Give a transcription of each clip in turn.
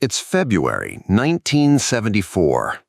It's February 1974.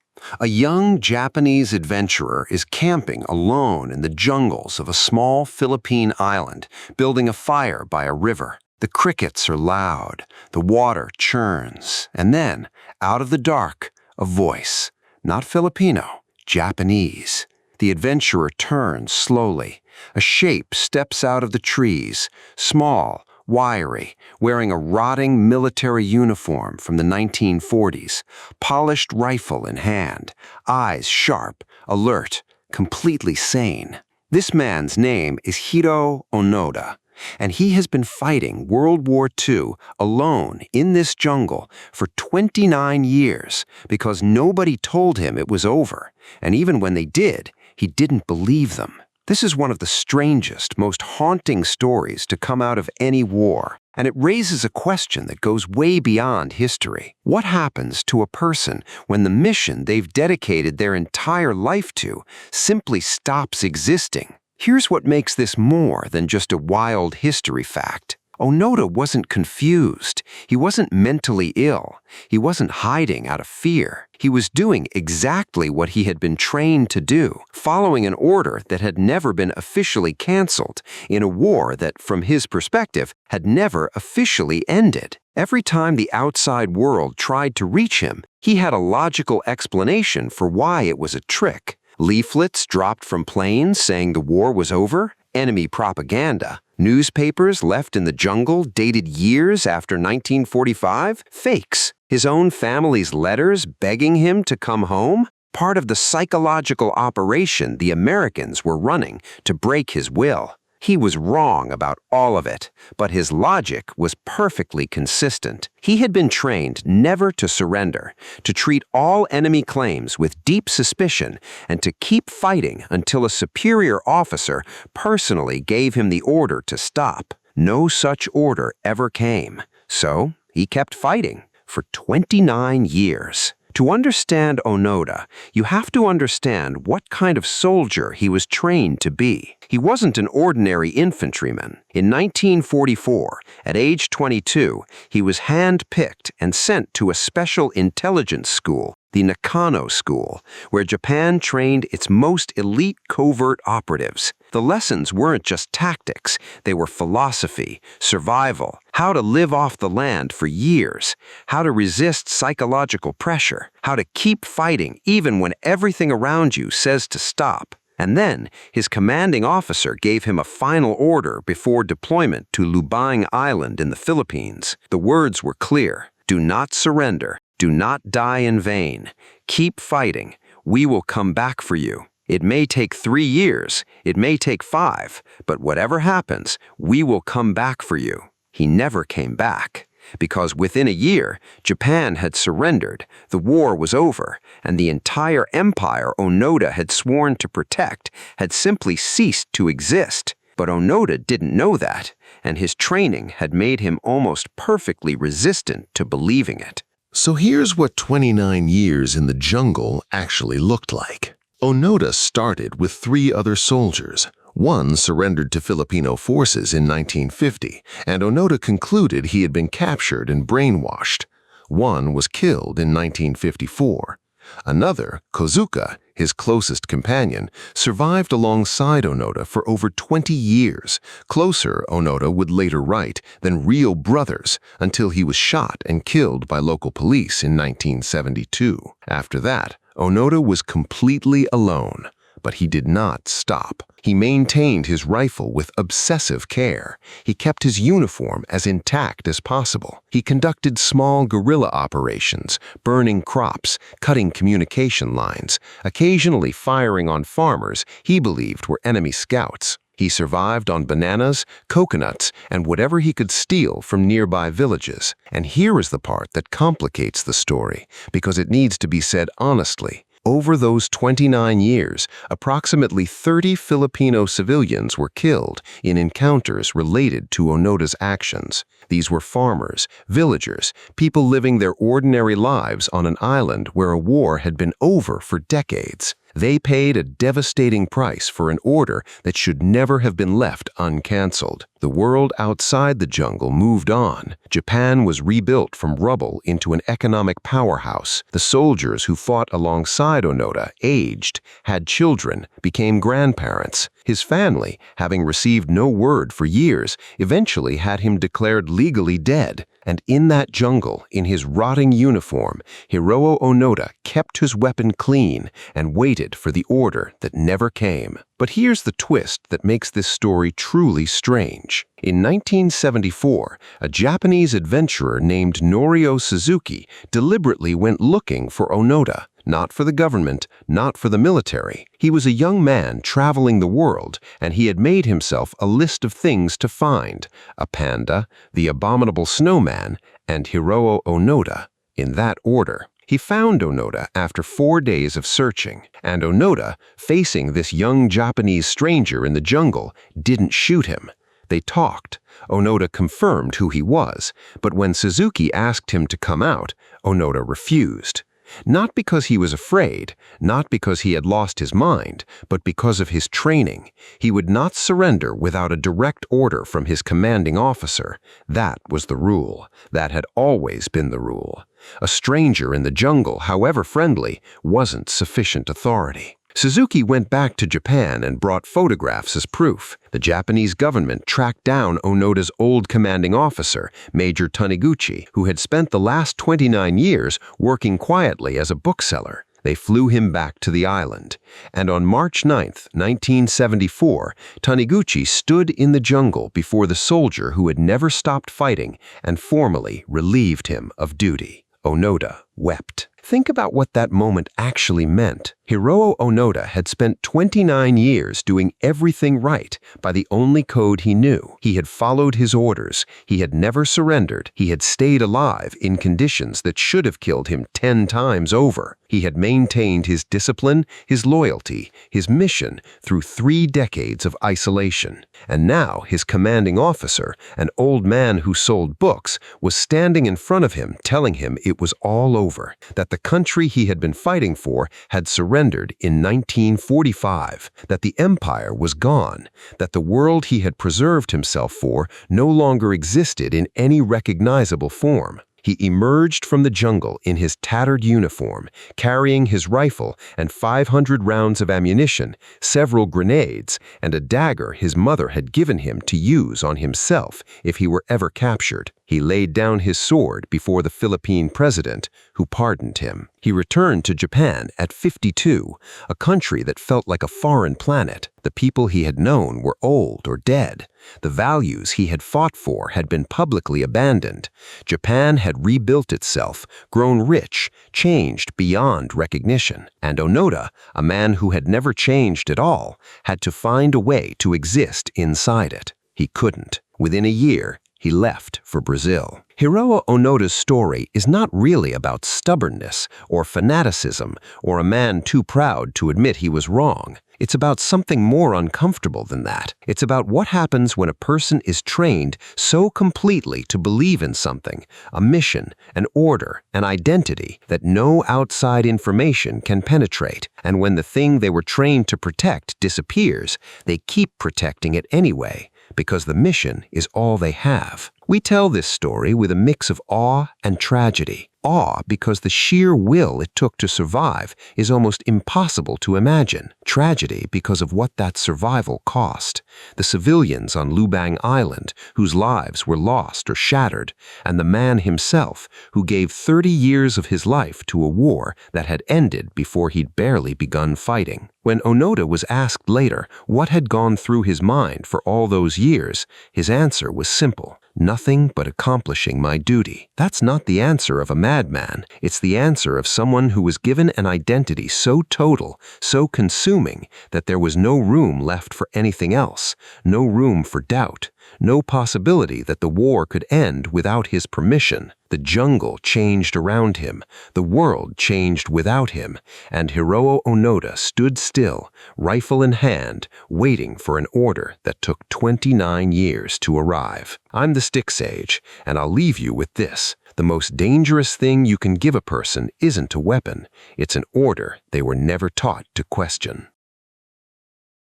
A young Japanese adventurer is camping alone in the jungles of a small Philippine island, building a fire by a river. The crickets are loud, the water churns, and then, out of the dark, a voice. Not Filipino, Japanese. The adventurer turns slowly. A shape steps out of the trees, small, wiry, wearing a rotting military uniform from the 1940s, polished rifle in hand, eyes sharp, alert, completely sane. This man's name is Hiroo Onoda, and he has been fighting World War II alone in this jungle for 29 years because nobody told him it was over, and even when they did, he didn't believe them. This is one of the strangest, most haunting stories to come out of any war, and it raises a question that goes way beyond history. What happens to a person when the mission they've dedicated their entire life to simply stops existing? Here's what makes this more than just a wild history fact. Onoda wasn't confused. He wasn't mentally ill. He wasn't hiding out of fear. He was doing exactly what he had been trained to do, following an order that had never been officially canceled in a war that, from his perspective, had never officially ended. Every time the outside world tried to reach him, he had a logical explanation for why it was a trick. Leaflets dropped from planes saying the war was over, enemy propaganda. Newspapers left in the jungle dated years after 1945, fakes. His own family's letters begging him to come home, part of the psychological operation the Americans were running to break his will. He was wrong about all of it, but his logic was perfectly consistent. He had been trained never to surrender, to treat all enemy claims with deep suspicion, and to keep fighting until a superior officer personally gave him the order to stop. No such order ever came, so he kept fighting for 29 years. To understand Onoda, you have to understand what kind of soldier he was trained to be. He wasn't an ordinary infantryman. In 1944, at age 22, he was hand-picked and sent to a special intelligence school, the Nakano School, where Japan trained its most elite covert operatives. The lessons weren't just tactics, they were philosophy, survival, how to live off the land for years, how to resist psychological pressure, how to keep fighting even when everything around you says to stop. And then, his commanding officer gave him a final order before deployment to Lubang Island in the Philippines. The words were clear: do not surrender, do not die in vain, keep fighting, we will come back for you. It may take 3 years, it may take 5, but whatever happens, we will come back for you. He never came back, because within a year, Japan had surrendered, the war was over, and the entire empire Onoda had sworn to protect had simply ceased to exist. But Onoda didn't know that, and his training had made him almost perfectly resistant to believing it. So here's what 29 years in the jungle actually looked like. Onoda started with 3 other soldiers. One surrendered to Filipino forces in 1950, and Onoda concluded he had been captured and brainwashed. One was killed in 1954. Another, Kozuka, his closest companion, survived alongside Onoda for over 20 years. Closer, Onoda would later write, than real brothers, until he was shot and killed by local police in 1972. After that, Onoda was completely alone. But he did not stop. He maintained his rifle with obsessive care. He kept his uniform as intact as possible. He conducted small guerrilla operations, burning crops, cutting communication lines, occasionally firing on farmers he believed were enemy scouts. He survived on bananas, coconuts, and whatever he could steal from nearby villages. And here is the part that complicates the story, because it needs to be said honestly. Over those 29 years, approximately 30 Filipino civilians were killed in encounters related to Onoda's actions. These were farmers, villagers, people living their ordinary lives on an island where a war had been over for decades. They paid a devastating price for an order that should never have been left uncancelled. The world outside the jungle moved on. Japan was rebuilt from rubble into an economic powerhouse. The soldiers who fought alongside Onoda aged, had children, became grandparents. His family, having received no word for years, eventually had him declared legally dead. And in that jungle, in his rotting uniform, Hiroo Onoda kept his weapon clean and waited for the order that never came. But here's the twist that makes this story truly strange. In 1974, a Japanese adventurer named Norio Suzuki deliberately went looking for Onoda. Not for the government, not for the military. He was a young man traveling the world, and he had made himself a list of things to find: a panda, the abominable snowman, and Hiroo Onoda, in that order. He found Onoda after 4 days of searching, and Onoda, facing this young Japanese stranger in the jungle, didn't shoot him. They talked. Onoda confirmed who he was, but when Suzuki asked him to come out, Onoda refused. Not because he was afraid, not because he had lost his mind, but because of his training. He would not surrender without a direct order from his commanding officer. That was the rule. That had always been the rule. A stranger in the jungle, however friendly, wasn't sufficient authority. Suzuki went back to Japan and brought photographs as proof. The Japanese government tracked down Onoda's old commanding officer, Major Taniguchi, who had spent the last 29 years working quietly as a bookseller. They flew him back to the island. And on March 9, 1974, Taniguchi stood in the jungle before the soldier who had never stopped fighting and formally relieved him of duty. Onoda wept. Think about what that moment actually meant. Hiroo Onoda had spent 29 years doing everything right by the only code he knew. He had followed his orders. He had never surrendered. He had stayed alive in conditions that should have killed him 10 times over. He had maintained his discipline, his loyalty, his mission through 3 decades of isolation. And now his commanding officer, an old man who sold books, was standing in front of him telling him it was all over, that the country he had been fighting for had surrendered in 1945, that the empire was gone, that the world he had preserved himself for no longer existed in any recognizable form. He emerged from the jungle in his tattered uniform, carrying his rifle and 500 rounds of ammunition, several grenades, and a dagger his mother had given him to use on himself if he were ever captured. He laid down his sword before the Philippine president, who pardoned him. He returned to Japan at 52, a country that felt like a foreign planet. The people he had known were old or dead. The values he had fought for had been publicly abandoned. Japan had rebuilt itself, grown rich, changed beyond recognition. And Onoda, a man who had never changed at all, had to find a way to exist inside it. He couldn't. Within a year, he left for Brazil. Hiroo Onoda's story is not really about stubbornness or fanaticism or a man too proud to admit he was wrong. It's about something more uncomfortable than that. It's about what happens when a person is trained so completely to believe in something, a mission, an order, an identity, that no outside information can penetrate. And when the thing they were trained to protect disappears, they keep protecting it anyway, because the mission is all they have. We tell this story with a mix of awe and tragedy. Awe because the sheer will it took to survive is almost impossible to imagine. Tragedy because of what that survival cost. The civilians on Lubang Island whose lives were lost or shattered, and the man himself who gave 30 years of his life to a war that had ended before he'd barely begun fighting. When Onoda was asked later what had gone through his mind for all those years, his answer was simple: nothing but accomplishing my duty. That's not the answer of a madman. It's the answer of someone who was given an identity so total, so consuming, that there was no room left for anything else, no room for doubt, no possibility that the war could end without his permission. The jungle changed around him, the world changed without him, and Hiroo Onoda stood still, rifle in hand, waiting for an order that took 29 years to arrive. I'm the Stick Sage, and I'll leave you with this. The most dangerous thing you can give a person isn't a weapon. It's an order they were never taught to question.